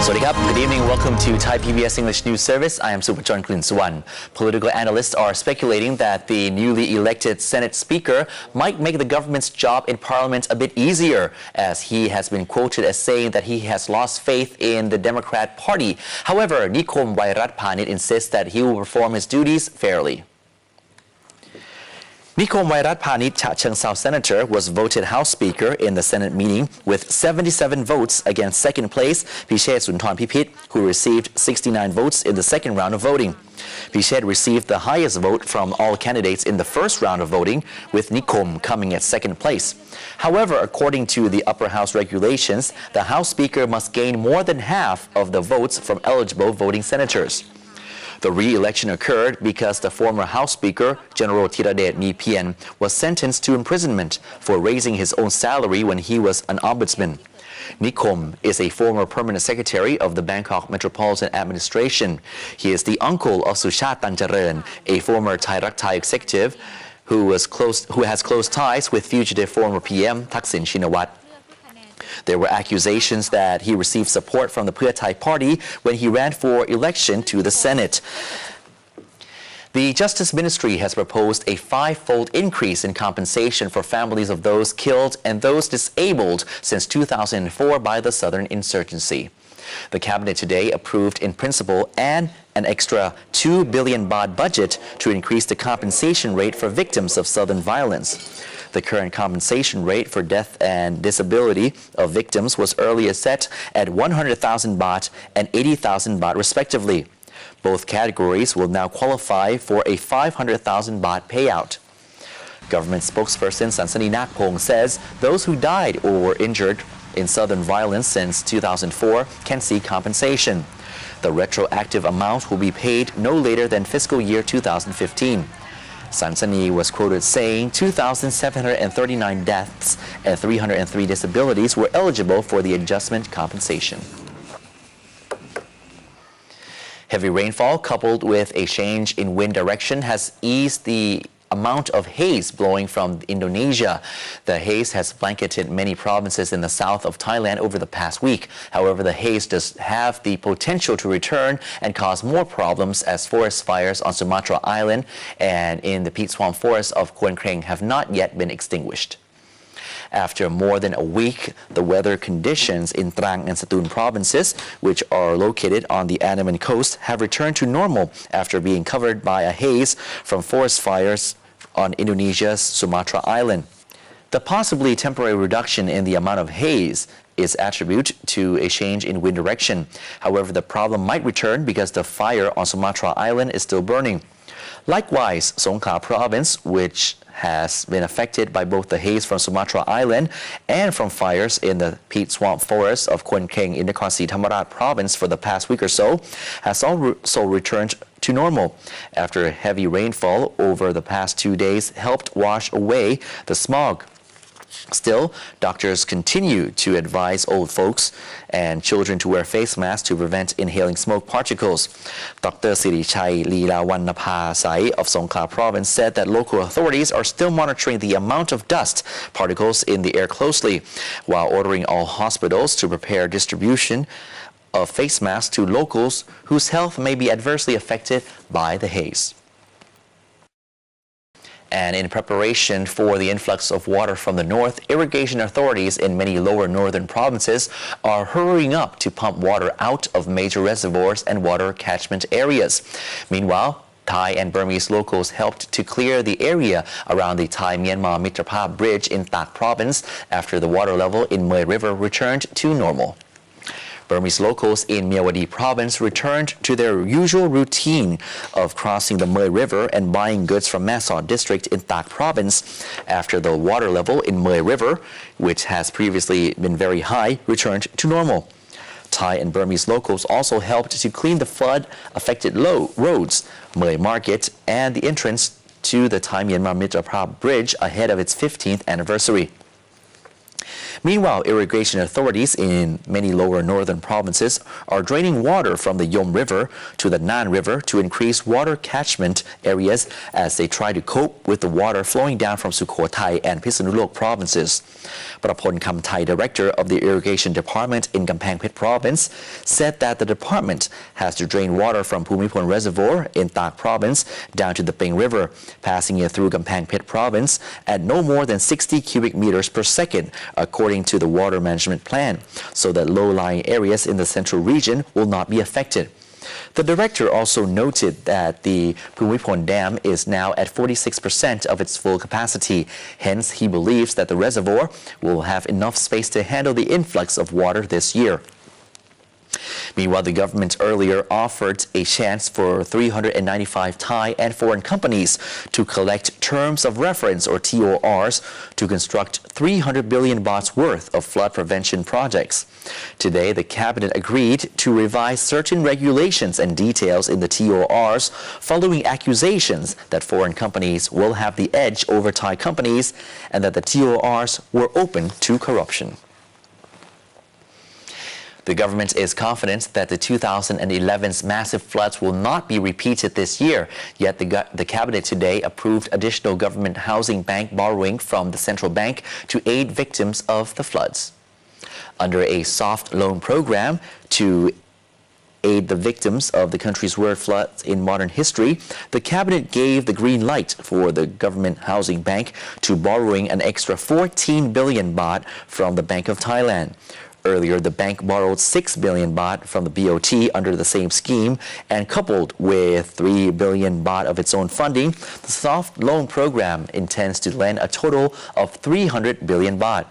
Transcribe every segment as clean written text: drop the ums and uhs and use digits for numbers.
Good evening. Welcome to ThaiPBS English News Service. I am Supachorn Klinsuwan. Political analysts are speculating that the newly elected Senate Speaker might make the government's job in Parliament a bit easier, as he has been quoted as saying that he has lost faith in the Democrat Party. However, Nikom Wairatpanit insists that he will perform his duties fairly. Nikom Wairatpanit, Cha Cheong South Senator, was voted House Speaker in the Senate meeting with 77 votes against second place Pishet Sunthornpipit, who received 69 votes in the second round of voting. Pishet received the highest vote from all candidates in the first round of voting, with Nikom coming at second place. However, according to the upper house regulations, the House Speaker must gain more than half of the votes from eligible voting senators. The re-election occurred because the former House Speaker, General Thiradet Nipian, was sentenced to imprisonment for raising his own salary when he was an ombudsman. Nikom is a former permanent secretary of the Bangkok Metropolitan Administration. He is the uncle of Suchat Tancharoen, a former Thai Rak Thai executive who has close ties with fugitive former PM Thaksin Shinawat. There were accusations that he received support from the Pheu Thai party when he ran for election to the Senate. The Justice Ministry has proposed a 5-fold increase in compensation for families of those killed and those disabled since 2004 by the Southern Insurgency. The Cabinet today approved in principle an extra 2 billion baht budget to increase the compensation rate for victims of Southern violence. The current compensation rate for death and disability of victims was earlier set at 100,000 baht and 80,000 baht respectively. Both categories will now qualify for a 500,000 baht payout. Government spokesperson Sansani Nakpong says those who died or were injured in Southern violence since 2004 can seek compensation. The retroactive amount will be paid no later than fiscal year 2015. Sansani was quoted saying 2,739 deaths and 303 disabilities were eligible for the adjustment compensation. Heavy rainfall coupled with a change in wind direction has eased the amount of haze blowing from Indonesia. The haze has blanketed many provinces in the south of Thailand over the past week. However, the haze does have the potential to return and cause more problems as forest fires on Sumatra Island and in the peat swamp forest of Khon Kreng have not yet been extinguished. After more than a week, the weather conditions in Trang and Satun provinces, which are located on the Andaman coast, have returned to normal after being covered by a haze from forest fires on Indonesia's Sumatra Island. The possibly temporary reduction in the amount of haze is attributed to a change in wind direction. However, the problem might return because the fire on Sumatra Island is still burning. Likewise, Songkhla province, which has been affected by both the haze from Sumatra Island and from fires in the peat swamp forest of Khon Kreng in Nakhon Si Thammarat province for the past week or so, has also returned to normal after heavy rainfall over the past 2 days helped wash away the smog. Still, doctors continue to advise old folks and children to wear face masks to prevent inhaling smoke particles. Dr. Sirichai Leelawannapha of Songkhla province said that local authorities are still monitoring the amount of dust particles in the air closely, while ordering all hospitals to prepare distribution of face masks to locals whose health may be adversely affected by the haze. And in preparation for the influx of water from the north, irrigation authorities in many lower northern provinces are hurrying up to pump water out of major reservoirs and water catchment areas. Meanwhile, Thai and Burmese locals helped to clear the area around the Thai-Myanmar Mitrapha Bridge in Tak province after the water level in Mui River returned to normal. Burmese locals in Myawaddy province returned to their usual routine of crossing the Mui River and buying goods from Masaw district in Tak province after the water level in Mui River, which has previously been very high, returned to normal. Thai and Burmese locals also helped to clean the flood-affected roads, Mui Market, and the entrance to the Thai-Myanmar Mitrapha Bridge ahead of its 15th anniversary. Meanwhile, irrigation authorities in many lower northern provinces are draining water from the Yom River to the Nan River to increase water catchment areas as they try to cope with the water flowing down from Sukhothai and Phitsanulok provinces. Prapon Kamthai, director of the irrigation department in Kamphaeng Phet province, said that the department has to drain water from Bhumipol Reservoir in Tak province down to the Peng River, passing it through Kamphaeng Phet province at no more than 60 cubic meters per second, according to the water management plan, so that low-lying areas in the central region will not be affected. The director also noted that the Bhumipol Dam is now at 46% of its full capacity. Hence, he believes that the reservoir will have enough space to handle the influx of water this year. Meanwhile, the government earlier offered a chance for 395 Thai and foreign companies to collect terms of reference or TORs to construct 300 billion bahts worth of flood prevention projects. Today, the cabinet agreed to revise certain regulations and details in the TORs following accusations that foreign companies will have the edge over Thai companies and that the TORs were open to corruption. The government is confident that the 2011's massive floods will not be repeated this year, yet the cabinet today approved additional government housing bank borrowing from the central bank to aid victims of the floods. Under a soft loan program to aid the victims of the country's worst floods in modern history, the cabinet gave the green light for the government housing bank to borrowing an extra 14 billion baht from the Bank of Thailand. Earlier, the bank borrowed 6 billion baht from the BOT under the same scheme, and coupled with 3 billion baht of its own funding, the soft loan program intends to lend a total of 300 billion baht.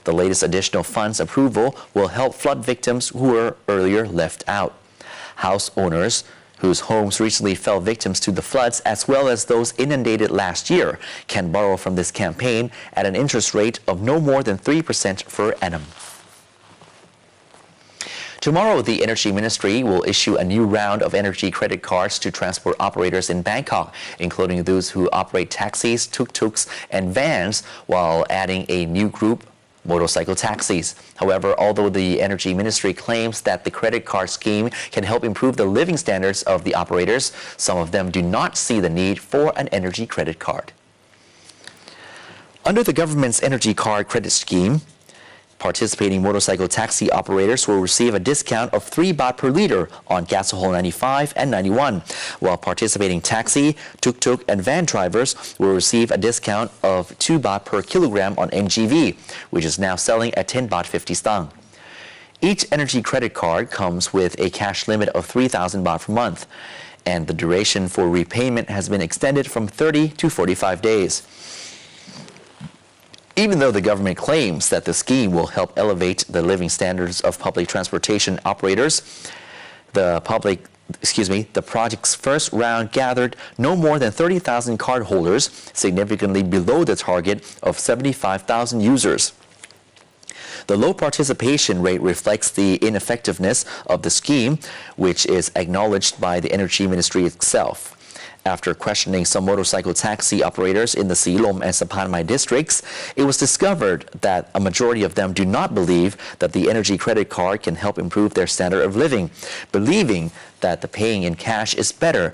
The latest additional funds approval will help flood victims who were earlier left out. House owners whose homes recently fell victims to the floods, as well as those inundated last year, can borrow from this campaign at an interest rate of no more than 3% per annum. Tomorrow, the Energy Ministry will issue a new round of energy credit cards to transport operators in Bangkok, including those who operate taxis, tuk-tuks, and vans, while adding a new group, motorcycle taxis. However, although the Energy Ministry claims that the credit card scheme can help improve the living standards of the operators, some of them do not see the need for an energy credit card. Under the government's energy card credit scheme, participating motorcycle taxi operators will receive a discount of 3 baht per liter on gasohol 95 and 91, while participating taxi, tuk-tuk, and van drivers will receive a discount of 2 baht per kilogram on NGV, which is now selling at 10 baht 50 stang. Each energy credit card comes with a cash limit of 3,000 baht per month, and the duration for repayment has been extended from 30 to 45 days. Even though the government claims that the scheme will help elevate the living standards of public transportation operators, the project's first round gathered no more than 30,000 cardholders, significantly below the target of 75,000 users. The low participation rate reflects the ineffectiveness of the scheme, which is acknowledged by the Energy Ministry itself. After questioning some motorcycle taxi operators in the Silom and Sapan Mai districts, it was discovered that a majority of them do not believe that the energy credit card can help improve their standard of living, believing that the paying in cash is better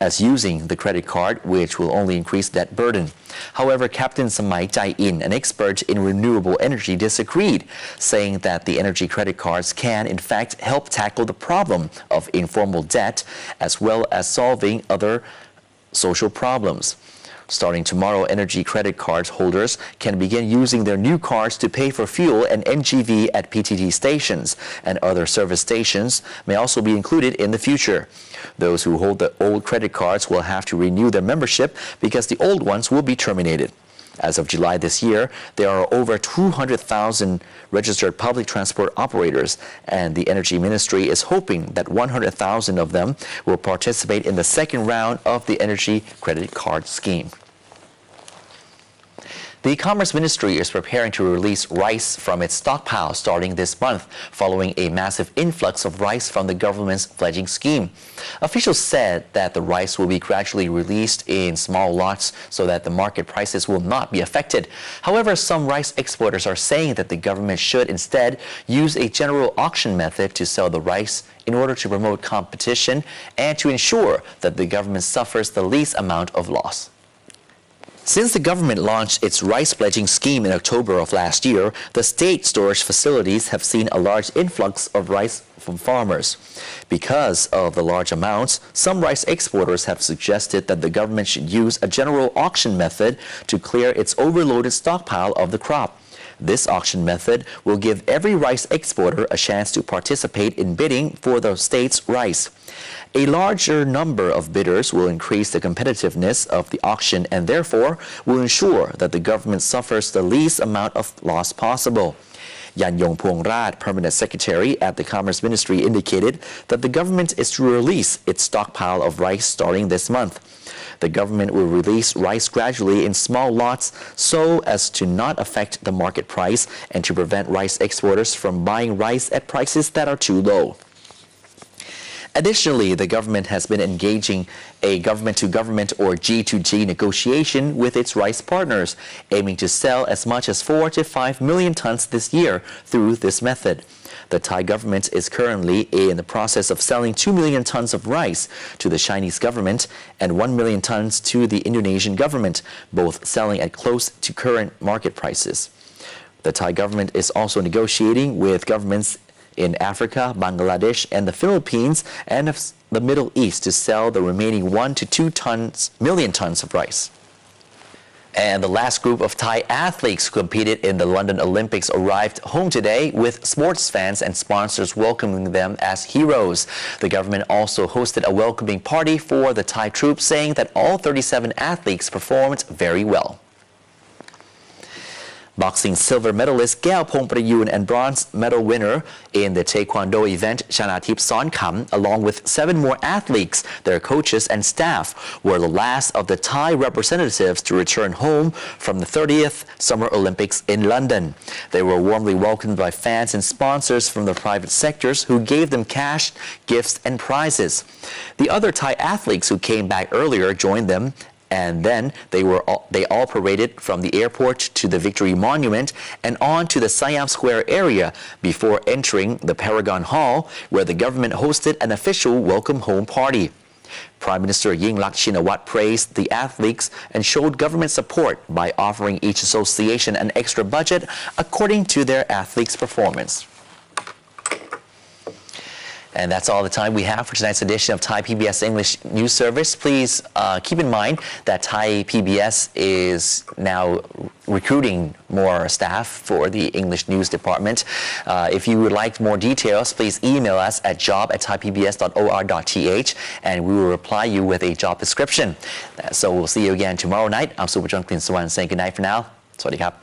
as using the credit card, which will only increase that burden. However, Captain Samai Jai-in, an expert in renewable energy, disagreed, saying that the energy credit cards can, in fact, help tackle the problem of informal debt as well as solving other social problems. Starting tomorrow, energy credit card holders can begin using their new cards to pay for fuel and NGV at PTT stations, and other service stations may also be included in the future. Those who hold the old credit cards will have to renew their membership because the old ones will be terminated. As of July this year, there are over 200,000 registered public transport operators, and the Energy Ministry is hoping that 100,000 of them will participate in the second round of the energy credit card scheme. The Commerce Ministry is preparing to release rice from its stockpile starting this month, following a massive influx of rice from the government's pledging scheme. Officials said that the rice will be gradually released in small lots so that the market prices will not be affected. However, some rice exporters are saying that the government should instead use a general auction method to sell the rice in order to promote competition and to ensure that the government suffers the least amount of loss. Since the government launched its rice pledging scheme in October of last year, the state storage facilities have seen a large influx of rice from farmers. Because of the large amounts, some rice exporters have suggested that the government should use a general auction method to clear its overloaded stockpile of the crop. This auction method will give every rice exporter a chance to participate in bidding for the state's rice. A larger number of bidders will increase the competitiveness of the auction and therefore will ensure that the government suffers the least amount of loss possible. Yan Yong Puongrat, Permanent Secretary at the Commerce Ministry, indicated that the government is to release its stockpile of rice starting this month. The government will release rice gradually in small lots so as to not affect the market price and to prevent rice exporters from buying rice at prices that are too low. Additionally, the government has been engaging a government-to-government or G2G negotiation with its rice partners, aiming to sell as much as 4 to 5 million tons this year through this method. The Thai government is currently in the process of selling 2 million tons of rice to the Chinese government and 1 million tons to the Indonesian government, both selling at close to current market prices. The Thai government is also negotiating with governments in Africa, Bangladesh, and the Philippines and the Middle East to sell the remaining 1 to 2 million tons of rice. And the last group of Thai athletes who competed in the London Olympics arrived home today with sports fans and sponsors welcoming them as heroes. The government also hosted a welcoming party for the Thai troops, saying that all 37 athletes performed very well. Boxing silver medalist Gail Pongprayun and bronze medal winner in the Taekwondo event Chanatip Songkham, along with 7 more athletes, their coaches and staff, were the last of the Thai representatives to return home from the 30th Summer Olympics in London. They were warmly welcomed by fans and sponsors from the private sectors who gave them cash, gifts and prizes. The other Thai athletes who came back earlier joined them, and then they all paraded from the airport to the Victory Monument and on to the Siam Square area before entering the Paragon Hall, where the government hosted an official welcome home party. Prime Minister Yingluck Shinawatra praised the athletes and showed government support by offering each association an extra budget according to their athletes' performance. And that's all the time we have for tonight's edition of Thai PBS English News Service. Please keep in mind that Thai PBS is now recruiting more staff for the English News Department. If you would like more details, please email us at job@thaipbs.or.th and we will reply you with a job description. So we'll see you again tomorrow night. I'm Super John Clean Swan saying good night for now. สวัสดีครับ